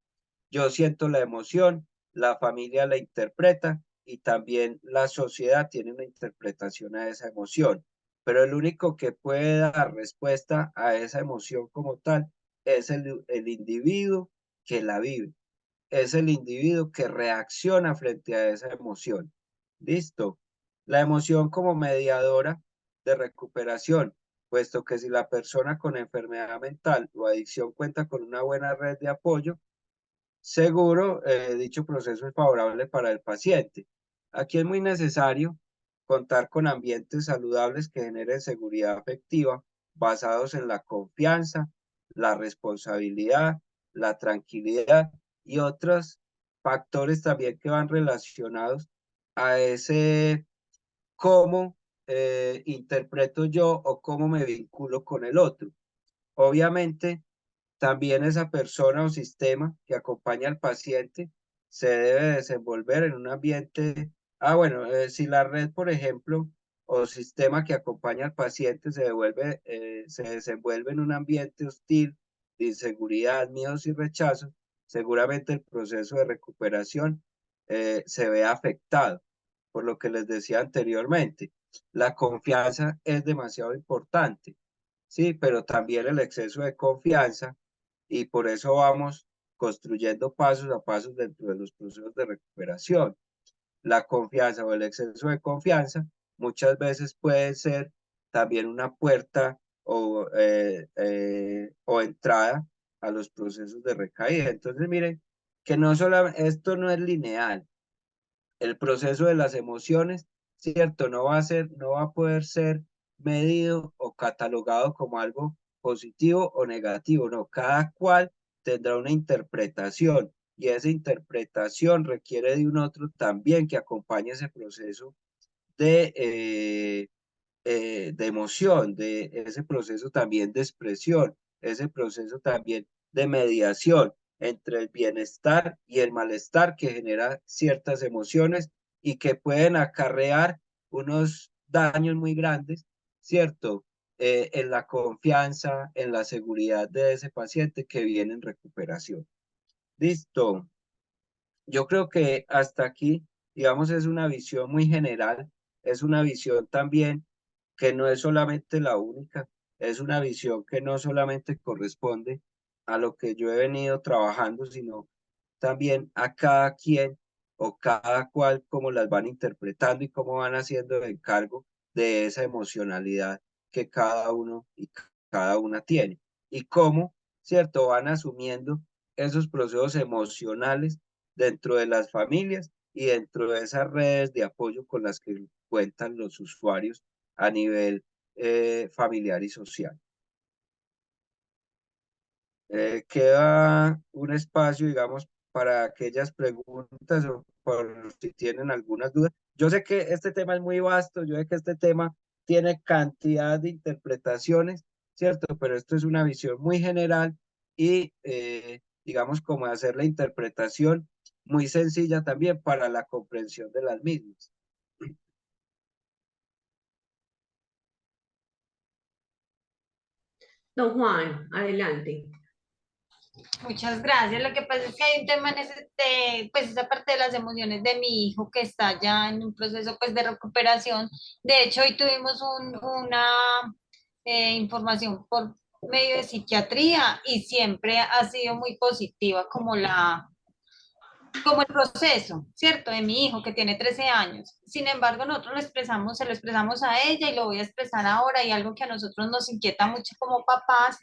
Yo siento la emoción, la familia la interpreta y también la sociedad tiene una interpretación a esa emoción, pero el único que puede dar respuesta a esa emoción como tal es el individuo que la vive, es el individuo que reacciona frente a esa emoción. ¿Listo? La emoción como mediadora de recuperación, puesto que si la persona con enfermedad mental o adicción cuenta con una buena red de apoyo, seguro dicho proceso es favorable para el paciente. Aquí es muy necesario contar con ambientes saludables que generen seguridad afectiva basados en la confianza, la responsabilidad, la tranquilidad y otros factores también que van relacionados a ese cómo interpreto yo o cómo me vinculo con el otro. Obviamente, también esa persona o sistema que acompaña al paciente se debe desenvolver en un ambiente, bueno, si la red, por ejemplo, o sistema que acompaña al paciente se desenvuelve en un ambiente hostil, de inseguridad, miedos y rechazo, seguramente el proceso de recuperación se ve afectado. Por lo que les decía anteriormente, la confianza es demasiado importante, sí, pero también el exceso de confianza, y por eso vamos construyendo pasos a pasos dentro de los procesos de recuperación. La confianza o el exceso de confianza muchas veces puede ser también una puerta o entrada a los procesos de recaída. Entonces, miren, que no solamente, esto no es lineal. El proceso de las emociones, ¿cierto? No va a poder ser medido o catalogado como algo positivo o negativo, no, cada cual tendrá una interpretación y esa interpretación requiere de un otro también que acompañe ese proceso de, de emoción, de ese proceso también de expresión, ese proceso también de mediación entre el bienestar y el malestar que genera ciertas emociones y que pueden acarrear unos daños muy grandes, ¿cierto? En la confianza, en la seguridad de ese paciente que viene en recuperación. Listo. Yo creo que hasta aquí, digamos, es una visión muy general, es una visión también que no es solamente la única, es una visión que no solamente corresponde a lo que yo he venido trabajando, sino también a cada quien o cada cual cómo las van interpretando y cómo van haciendo el cargo de esa emocionalidad que cada uno y cada una tiene. Y cómo, ¿cierto?, van asumiendo esos procesos emocionales dentro de las familias y dentro de esas redes de apoyo con las que cuentan los usuarios a nivel familiar y social. Queda un espacio, digamos, para aquellas preguntas o por si tienen algunas dudas. Yo sé que este tema es muy vasto, yo sé que este tema tiene cantidad de interpretaciones, ¿cierto? Pero esto es una visión muy general y, digamos, como hacer la interpretación muy sencilla también para la comprensión de las mismas. Don Juan, adelante. Muchas gracias. Lo que pasa es que hay un tema pues esa parte de las emociones de mi hijo que está ya en un proceso pues de recuperación. De hecho, hoy tuvimos una información por medio de psiquiatría y siempre ha sido muy positiva como el proceso, ¿cierto? De mi hijo que tiene 13 años. Sin embargo, nosotros se lo expresamos a ella y lo voy a expresar ahora y algo que a nosotros nos inquieta mucho como papás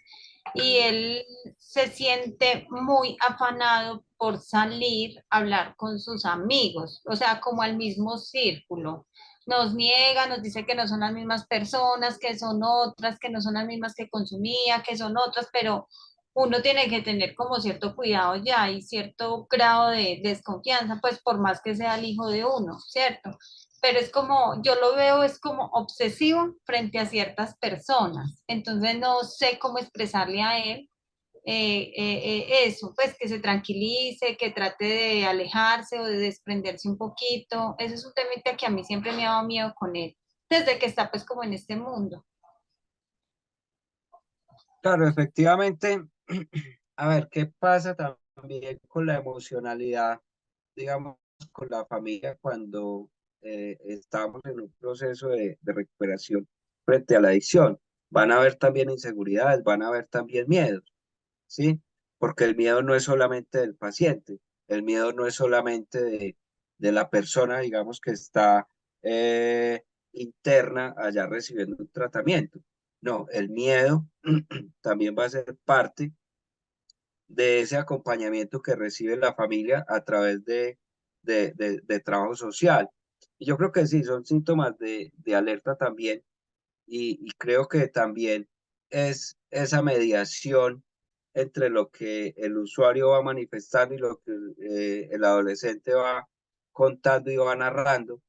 y él se siente muy afanado por salir a hablar con sus amigos, o sea, como al mismo círculo. Nos niega, nos dice que no son las mismas personas, que son otras, que no son las mismas que consumía, que son otras, pero uno tiene que tener como cierto cuidado ya y cierto grado de desconfianza, pues por más que sea el hijo de uno, ¿cierto? Pero es como, yo lo veo, es como obsesivo frente a ciertas personas. Entonces no sé cómo expresarle a él eso, pues que se tranquilice, que trate de alejarse o de desprenderse un poquito. Ese es un tema que a mí siempre me ha dado miedo con él, desde que está pues como en este mundo. Claro, efectivamente, a ver, ¿qué pasa también con la emocionalidad, digamos, con la familia cuando estamos en un proceso de recuperación frente a la adicción? Van a haber también inseguridades, van a haber también miedos, ¿sí? Porque el miedo no es solamente del paciente, el miedo no es solamente de la persona, digamos, que está interna allá recibiendo un tratamiento. No, el miedo también va a ser parte de ese acompañamiento que recibe la familia a través de trabajo social. Y yo creo que sí, son síntomas de alerta también y creo que también es esa mediación entre lo que el usuario va manifestando y lo que el adolescente va contando y va narrando,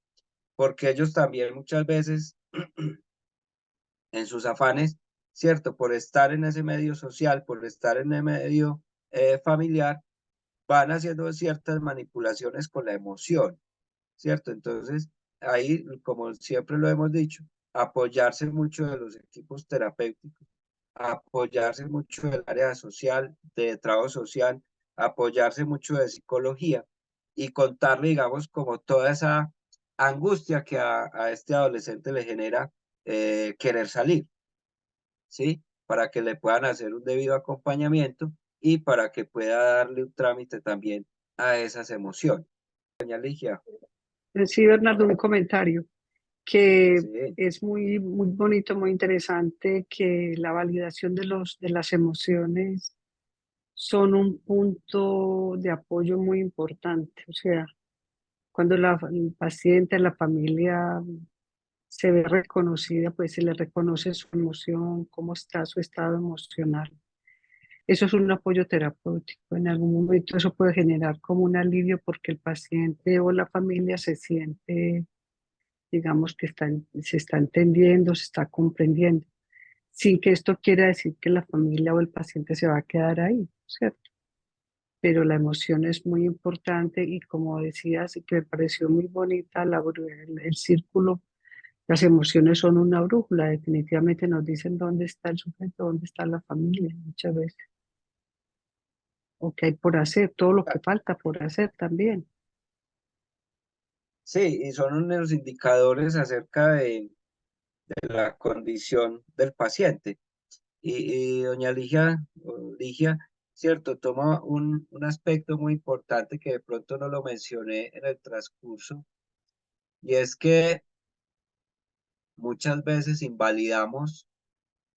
porque ellos también muchas veces en sus afanes, ¿cierto? Por estar en ese medio social, por estar en el medio familiar, van haciendo ciertas manipulaciones con la emoción, ¿cierto? Entonces, ahí, como siempre lo hemos dicho, apoyarse mucho de los equipos terapéuticos, apoyarse mucho del área social, de trabajo social, apoyarse mucho de psicología y contarle, digamos, como toda esa angustia que a este adolescente le genera querer salir, ¿sí? Para que le puedan hacer un debido acompañamiento y para que pueda darle un trámite también a esas emociones. Doña Ligia, Sí, Bernardo, un comentario que sí, es muy, muy bonito, muy interesante, que la validación de las emociones son un punto de apoyo muy importante. O sea, cuando el paciente, la familia se ve reconocida, pues se le reconoce su emoción, cómo está su estado emocional. Eso es un apoyo terapéutico. En algún momento eso puede generar como un alivio porque el paciente o la familia se siente, digamos, que se está entendiendo, se está comprendiendo, sin que esto quiera decir que la familia o el paciente se va a quedar ahí, ¿cierto? Pero la emoción es muy importante y como decías, y que me pareció muy bonita el círculo, las emociones son una brújula, definitivamente nos dicen dónde está el sujeto, dónde está la familia muchas veces, o qué hay por hacer, todo lo que falta por hacer también. sí, y son unos indicadores acerca de la condición del paciente. Y doña Ligia, ¿cierto? Toma un aspecto muy importante que de pronto no lo mencioné en el transcurso, y es que muchas veces invalidamos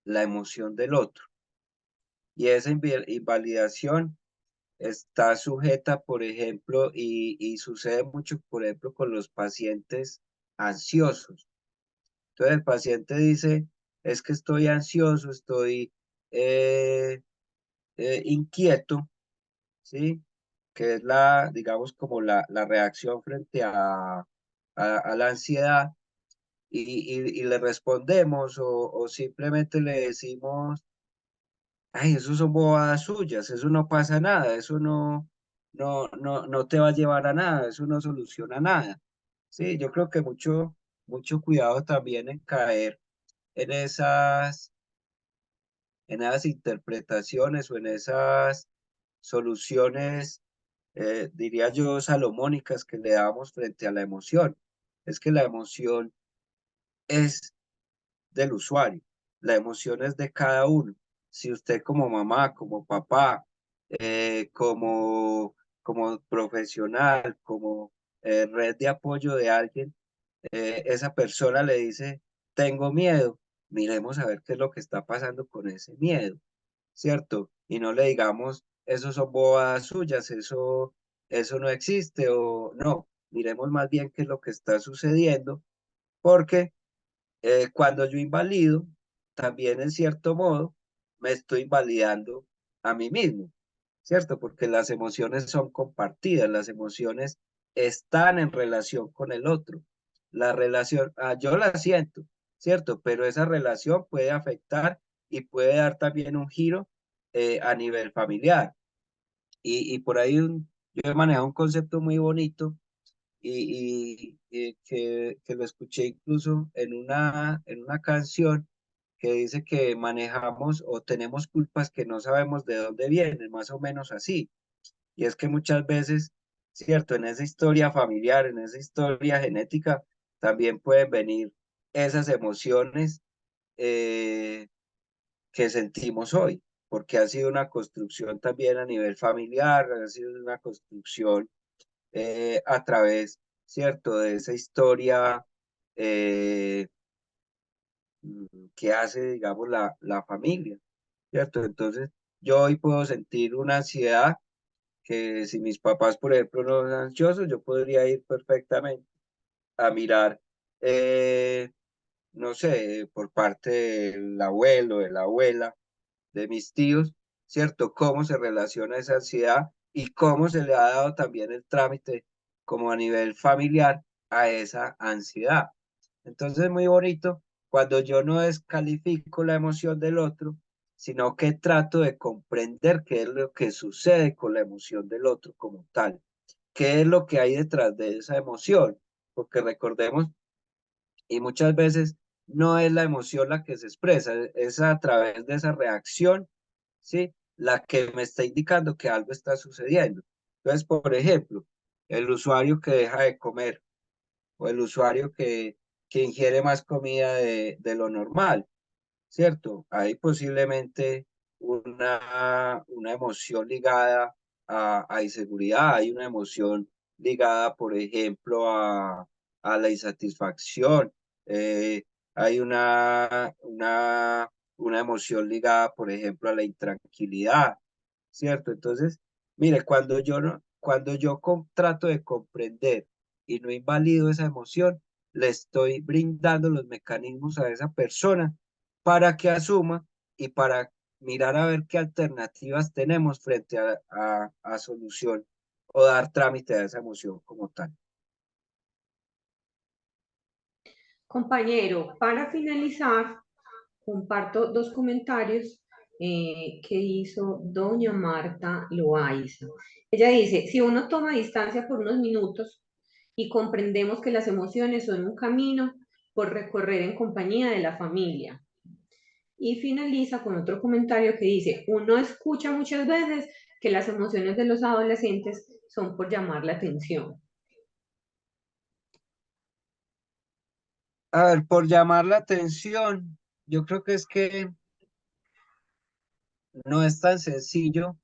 la emoción del otro, y esa invalidación está sujeta, por ejemplo, y sucede mucho, por ejemplo, con los pacientes ansiosos. Entonces el paciente dice, es que estoy ansioso, estoy eh, inquieto, ¿sí? Que es digamos, como la reacción frente a la ansiedad, y le respondemos o simplemente le decimos, ay, eso son bobadas suyas, eso no pasa nada, eso no te va a llevar a nada, eso no soluciona nada. Sí, yo creo que mucho cuidado también en caer en esas interpretaciones o en esas soluciones, diría yo, salomónicas que le damos frente a la emoción. Es que la emoción es del usuario, la emoción es de cada uno. Si usted como mamá, como papá, como profesional, como red de apoyo de alguien, esa persona le dice, tengo miedo, miremos a ver qué es lo que está pasando con ese miedo, ¿cierto? Y no le digamos, eso son bobadas suyas, eso no existe, o no, miremos más bien qué es lo que está sucediendo, porque cuando yo invalido, también en cierto modo me estoy validando a mí mismo, ¿cierto? Porque las emociones son compartidas, las emociones están en relación con el otro. La relación, yo la siento, ¿cierto? Pero esa relación puede afectar y puede dar también un giro a nivel familiar. Y por ahí yo he manejado un concepto muy bonito y que lo escuché incluso en una canción que dice que manejamos o tenemos culpas que no sabemos de dónde vienen, más o menos así. Y es que muchas veces, cierto, en esa historia familiar, en esa historia genética, también pueden venir esas emociones eh, que sentimos hoy, porque ha sido una construcción también a nivel familiar, ha sido una construcción a través, ¿cierto?, de esa historia eh, que hace, digamos, la familia, ¿cierto? Entonces, yo hoy puedo sentir una ansiedad que si mis papás, por ejemplo, no son ansiosos, yo podría ir perfectamente a mirar, no sé, por parte del abuelo, de la abuela, de mis tíos, ¿cierto? Cómo se relaciona esa ansiedad y cómo se le ha dado también el trámite como a nivel familiar a esa ansiedad. Entonces es muy bonito cuando yo no descalifico la emoción del otro, sino que trato de comprender qué es lo que sucede con la emoción del otro como tal, qué es lo que hay detrás de esa emoción, porque recordemos, y muchas veces no es la emoción la que se expresa, es a través de esa reacción, ¿sí? La que me está indicando que algo está sucediendo. Entonces, por ejemplo, el usuario que deja de comer o el usuario que ingiere más comida de lo normal, ¿cierto? Hay posiblemente una emoción ligada a inseguridad, hay una emoción ligada, por ejemplo, a la insatisfacción, eh, hay una emoción ligada, por ejemplo, a la intranquilidad, ¿cierto? Entonces, mire, cuando yo trato de comprender y no invalido esa emoción, le estoy brindando los mecanismos a esa persona para que asuma y para mirar a ver qué alternativas tenemos frente a solución o dar trámite a esa emoción como tal. Compañero, para finalizar, comparto dos comentarios que hizo doña Marta Loaiza. Ella dice, si uno toma distancia por unos minutos y comprendemos que las emociones son un camino por recorrer en compañía de la familia. Y finaliza con otro comentario que dice, uno escucha muchas veces que las emociones de los adolescentes son por llamar la atención. A ver, por llamar la atención, yo creo que es que no es tan sencillo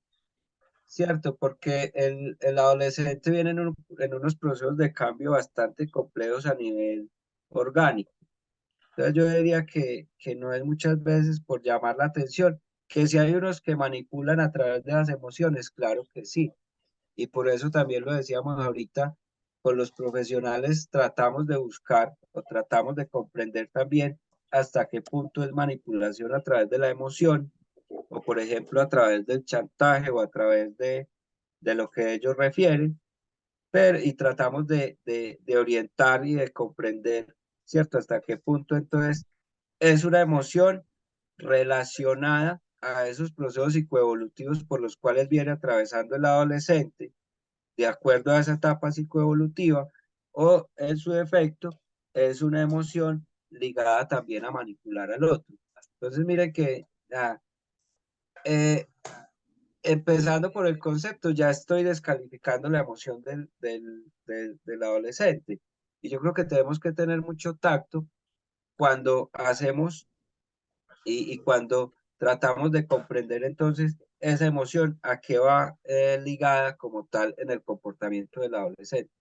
¿cierto? Porque el adolescente viene en unos procesos de cambio bastante complejos a nivel orgánico. Entonces yo diría que no es muchas veces por llamar la atención, que si hay unos que manipulan a través de las emociones, claro que sí. Y por eso también lo decíamos ahorita, con los profesionales tratamos de buscar o tratamos de comprender también hasta qué punto es manipulación a través de la emoción o por ejemplo a través del chantaje o a través de lo que ellos refieren, pero, y tratamos de orientar y de comprender, ¿cierto? Hasta qué punto entonces es una emoción relacionada a esos procesos psicoevolutivos por los cuales viene atravesando el adolescente, de acuerdo a esa etapa psicoevolutiva, o en su defecto es una emoción ligada también a manipular al otro. Entonces, miren que eh, empezando por el concepto, ya estoy descalificando la emoción del adolescente. Y yo creo que tenemos que tener mucho tacto cuando hacemos y cuando tratamos de comprender entonces esa emoción a qué va ligada como tal en el comportamiento del adolescente.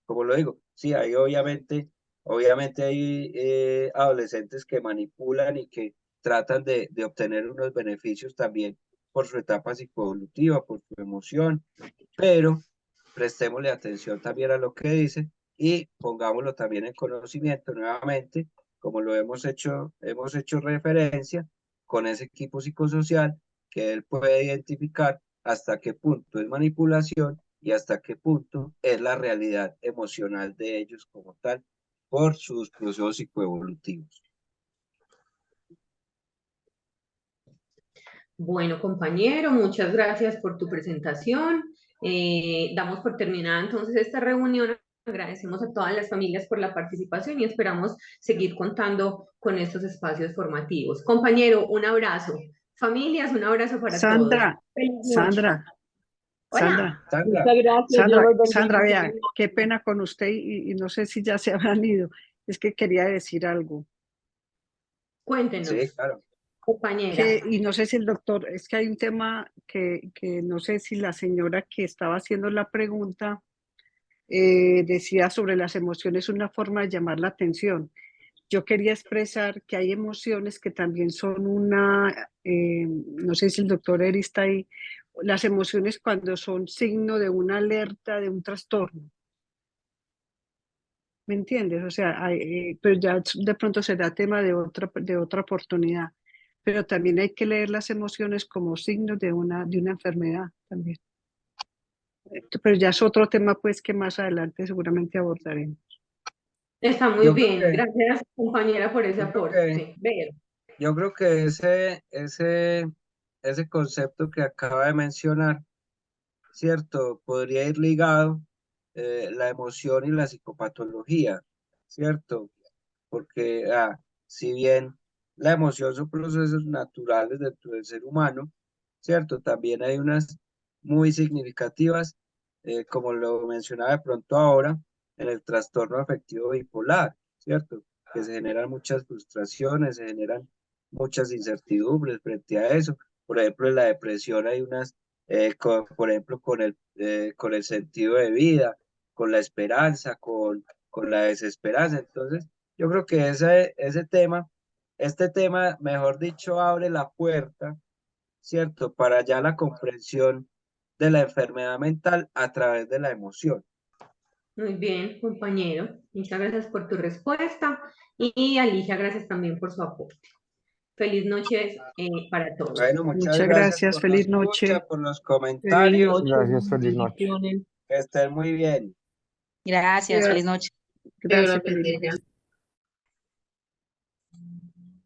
Como lo digo, sí, hay obviamente hay adolescentes que manipulan y que tratan de obtener unos beneficios también por su etapa psicoevolutiva, por su emoción, pero prestémosle atención también a lo que dice y pongámoslo también en conocimiento nuevamente, como lo hemos hecho referencia con ese equipo psicosocial, que él puede identificar hasta qué punto es manipulación y hasta qué punto es la realidad emocional de ellos como tal por sus procesos psicoevolutivos. Bueno, compañero, muchas gracias por tu presentación. Damos por terminada entonces esta reunión. Agradecemos a todas las familias por la participación y esperamos seguir contando con estos espacios formativos. Compañero, un abrazo. Familias, un abrazo para todos. Sandra, Feliz noche. Sandra, Hola. Sandra, Muchas gracias. Dios Sandra, los bendiga. Sandra, vea, qué pena con usted y no sé si ya se habrán ido. Es que quería decir algo. Cuéntenos, sí, claro. compañera. Y no sé si el doctor, es que hay un tema que no sé si la señora que estaba haciendo la pregunta decía sobre las emociones una forma de llamar la atención. Yo quería expresar que hay emociones que también son no sé si el doctor Eri está ahí, las emociones cuando son signo de una alerta, de un trastorno. ¿Me entiendes? O sea, pero ya de pronto será tema de otra oportunidad. Pero también hay que leer las emociones como signos de una enfermedad también. Pero ya es otro tema pues que más adelante seguramente abordaremos. Está muy Yo creo bien. que, Gracias, compañera, por ese yo creo que aporte. Vero. Yo creo que ese concepto que acaba de mencionar, ¿cierto? Podría ir ligado la emoción y la psicopatología, ¿cierto? Porque si bien la emoción son procesos naturales dentro del ser humano, ¿cierto? También hay unas muy significativas, como lo mencionaba de pronto ahora, en el trastorno afectivo bipolar, ¿cierto? Que se generan muchas frustraciones, se generan muchas incertidumbres frente a eso. Por ejemplo, en la depresión hay unas, por ejemplo, con el sentido de vida, con la esperanza, con la desesperanza. Entonces, yo creo que este tema, mejor dicho, abre la puerta, ¿cierto? Para ya la comprensión de la enfermedad mental a través de la emoción. Muy bien, compañero. Muchas gracias por tu respuesta. Y Alicia, gracias también por su aporte. Feliz noche para todos. Bueno, muchas Muchas gracias gracias, por la feliz noche. escucha, por los Feliz comentarios. noche. Gracias, feliz noche. Bendiciones. Que estén muy bien. Gracias, feliz noche. Gracias, feliz noche.